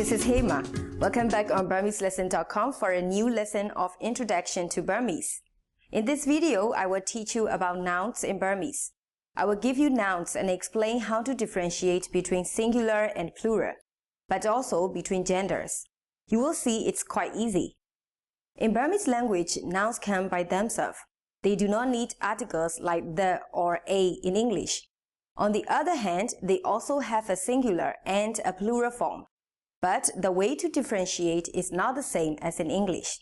this is Hema. Welcome back on BurmeseLesson.com for a new lesson of Introduction to Burmese. In this video, I will teach you about nouns in Burmese. I will give you nouns and explain how to differentiate between singular and plural, but also between genders. You will see it's quite easy. In Burmese language, nouns come by themselves. They do not need articles like the or a in English. On the other hand, they also have a singular and a plural form. But the way to differentiate is not the same as in English.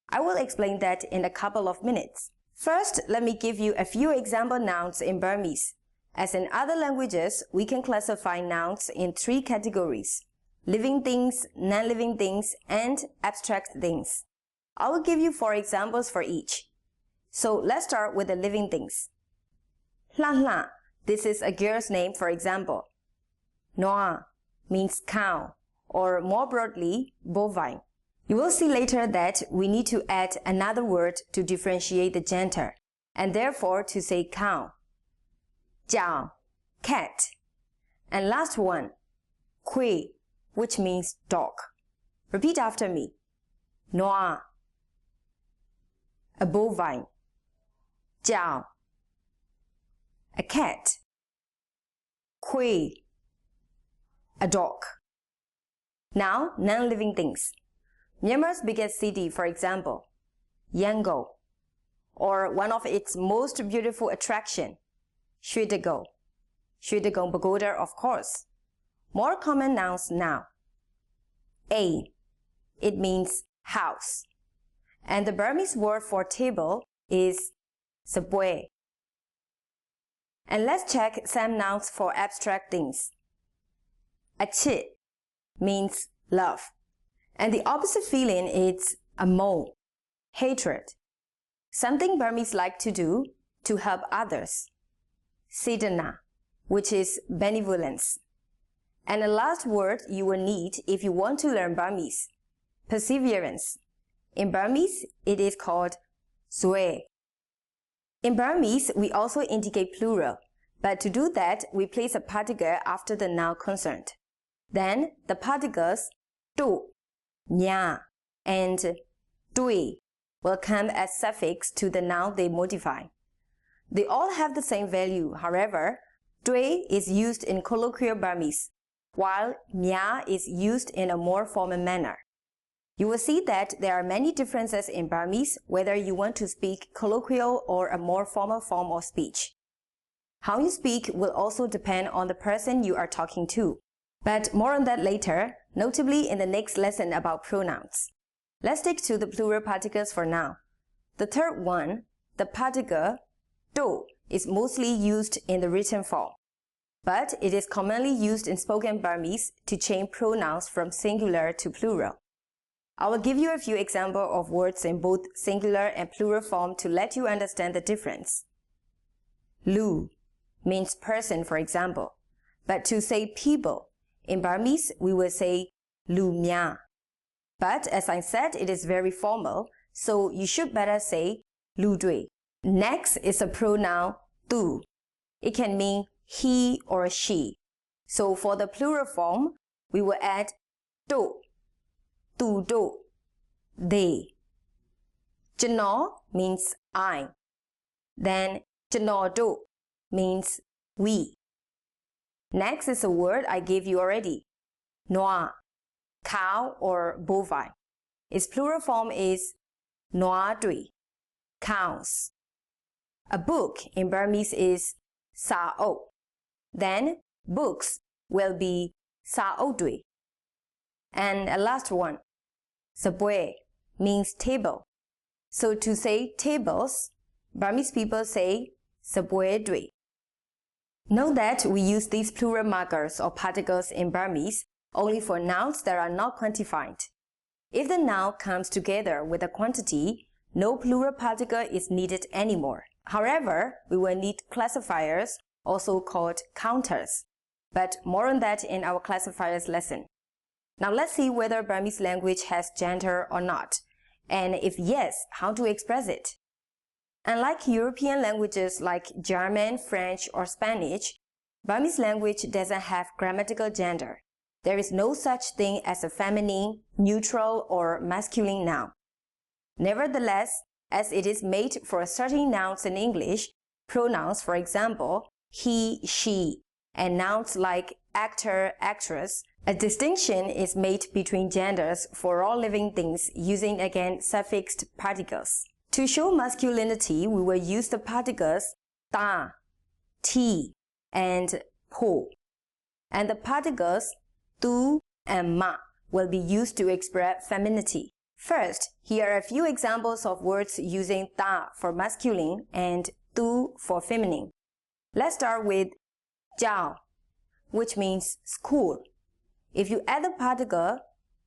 I will explain that in a couple of minutes. First, let me give you a few example nouns in Burmese. As in other languages, we can classify nouns in 3 categories: living things, non-living things, and abstract things. I will give you 4 examples for each. So let's start with the living things. Hla hla, this is a girl's name, for example. Noa means cow, or more broadly, bovine. You will see later that we need to add another word to differentiate the gender, and therefore to say cow. Jiao, cat. And last one, kui, which means dog. Repeat after me. Noa, a bovine. Jiao, a cat. Kui, a dog. Now, non-living things. Myanmar's biggest city, for example, Yangon, or one of its most beautiful attractions, Shwedagon. Shwedagon Pagoda, of course. More common nouns now. A, it means house. And the Burmese word for table is sabwe. And let's check some nouns for abstract things. Achit means love. And the opposite feeling is amo, hatred. Something Burmese like to do to help others. Sedana, which is benevolence. And the last word you will need if you want to learn Burmese, perseverance. In Burmese, it is called zwe. In Burmese, we also indicate plural, but to do that, we place a particle after the noun concerned. Then, the particles to, nya, and dui will come as suffix to the noun they modify. They all have the same value, however, dui is used in colloquial Burmese, while nya is used in a more formal manner. You will see that there are many differences in Burmese whether you want to speak colloquial or a more formal form of speech. How you speak will also depend on the person you are talking to. But more on that later, notably in the next lesson about pronouns. Let's stick to the plural particles for now. The third one, the particle do, is mostly used in the written form. But it is commonly used in spoken Burmese to change pronouns from singular to plural. I will give you a few examples of words in both singular and plural form to let you understand the difference. Lu means person, for example. But to say people, in Burmese, we will say lu mya. But as I said, it is very formal, so you should better say lu dui. Next is a pronoun tu. It can mean he or she. So for the plural form, we will add do. Tu do, they. Jano means I. Then jano do means we. Next is a word I gave you already. Noa, cow or bovine. Its plural form is noa dui, cows. A book in Burmese is sao. Then books will be sao dui. And a last one. Sabwe means table. So to say tables, Burmese people say sabwe dui. Note that we use these plural markers or particles in Burmese only for nouns that are not quantified. If the noun comes together with a quantity, no plural particle is needed anymore. However, we will need classifiers, also called counters. But more on that in our classifiers lesson. Now let's see whether Burmese language has gender or not, and if yes, how to express it. Unlike European languages like German, French, or Spanish, Burmese language doesn't have grammatical gender. There is no such thing as a feminine, neutral, or masculine noun. Nevertheless, as it is made for certain nouns in English, pronouns, for example, he, she, and nouns like actor, actress, a distinction is made between genders for all living things using again suffixed particles. To show masculinity, we will use the particles ta, ti, and po. And the particles tu and ma will be used to express femininity. First, here are a few examples of words using ta for masculine and tu for feminine. Let's start with jiao, which means school. If you add the particle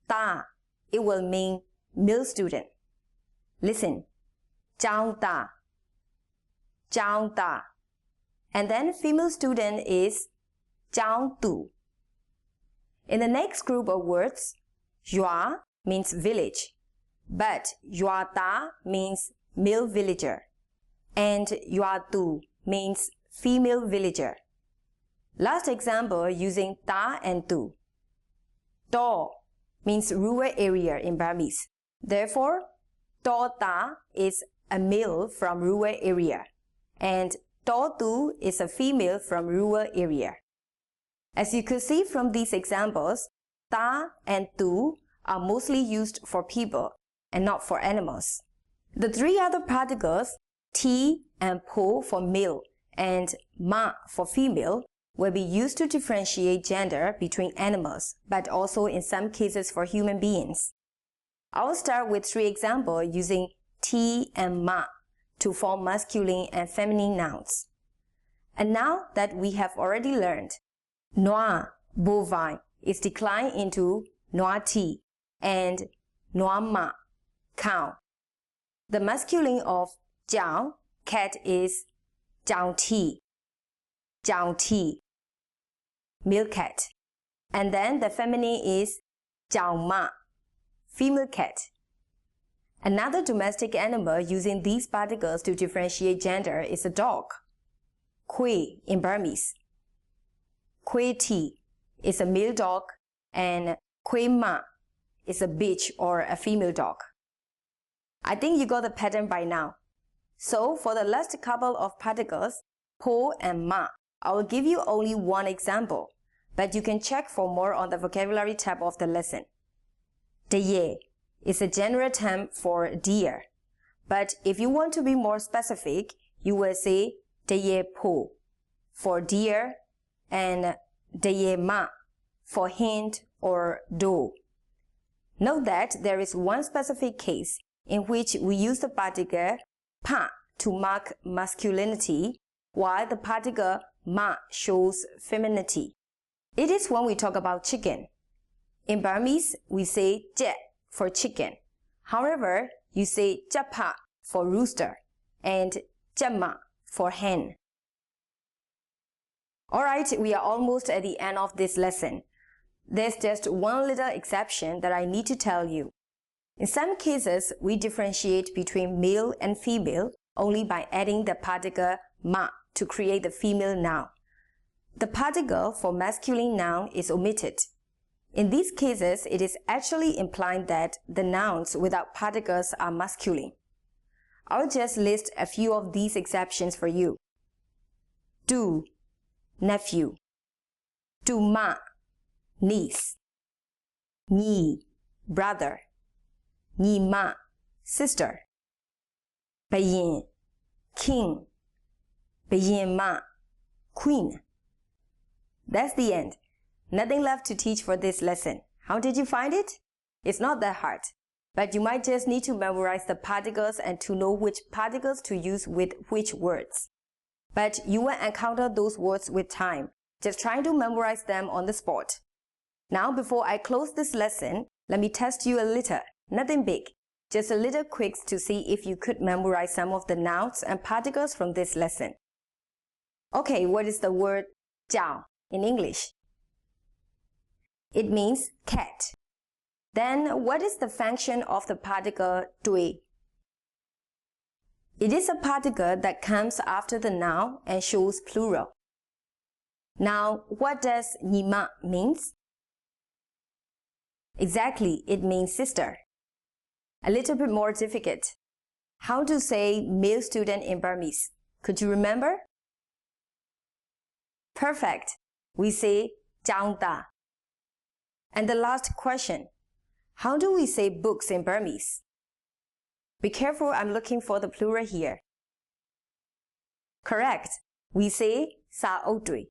ta, it will mean male student. Listen, jiao ta, jiao ta. And then female student is jiao tu. In the next group of words, yua means village, but yua ta means male villager, and yua tu means female villager. Last example using ta and tu. To means rural area in Burmese. Therefore, to ta is a male from rural area, and to tu is a female from rural area. As you could see from these examples, ta and tu are mostly used for people and not for animals. The three other particles, ti and po for male and ma for female, will be used to differentiate gender between animals, but also in some cases for human beings. I will start with three examples using ti and ma to form masculine and feminine nouns. And now that we have already learned, noa, bovine, is declined into noa ti, and noa ma, cow. The masculine of jiao, cat, is jiao ti, jiao ti, male cat. And then the feminine is jiao ma, female cat. Another domestic animal using these particles to differentiate gender is a dog. Kui in Burmese. Kui ti is a male dog, and kui ma is a bitch or a female dog. I think you got the pattern by now. So for the last couple of particles, po and ma, I will give you only one example, but you can check for more on the vocabulary tab of the lesson. Deer is a general term for deer, but if you want to be more specific, you will say deer po for deer and deer ma for hen or doe. Note that there is one specific case in which we use the particle pa to mark masculinity, while the particle ma shows femininity. It is when we talk about chicken. In Burmese, we say je for chicken. However, you say japa for rooster and jama for hen. Alright, we are almost at the end of this lesson. There's just one little exception that I need to tell you. In some cases, we differentiate between male and female only by adding the particle ma to create the female noun. The particle for masculine noun is omitted. In these cases, it is actually implying that the nouns without particles are masculine. I'll just list a few of these exceptions for you. Du, nephew. Du ma, niece. Ni, brother. Ni ma, sister. Bayin, king. Bayin ma, queen. That's the end. Nothing left to teach for this lesson. How did you find it? It's not that hard, but you might just need to memorize the particles and to know which particles to use with which words. But you will encounter those words with time. Just try to memorize them on the spot. Now, before I close this lesson, let me test you a little. Nothing big, just a little quiz to see if you could memorize some of the nouns and particles from this lesson. Okay, what is the word jiao in English? It means cat. Then what is the function of the particle dui? It is a particle that comes after the noun and shows plural. Now, what does nima means? Exactly, it means sister. A little bit more difficult. How to say male student in Burmese? Could you remember? Perfect. We say Chang Ta. And the last question. How do we say books in Burmese? Be careful, I'm looking for the plural here. Correct. We say Sa Otui.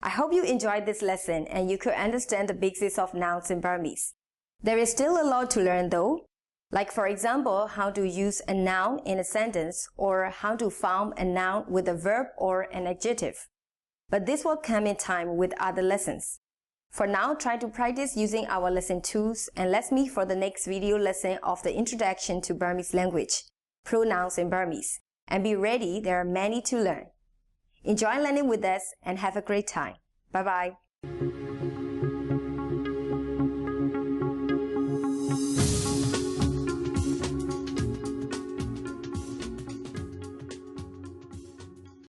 I hope you enjoyed this lesson and you could understand the basics of nouns in Burmese. There is still a lot to learn though, like for example, how to use a noun in a sentence or how to form a noun with a verb or an adjective. But this will come in time with other lessons. For now, try to practice using our lesson tools and let's meet for the next video lesson of the Introduction to Burmese Language, Pronouns in Burmese. And be ready, there are many to learn. Enjoy learning with us and have a great time. Bye-bye.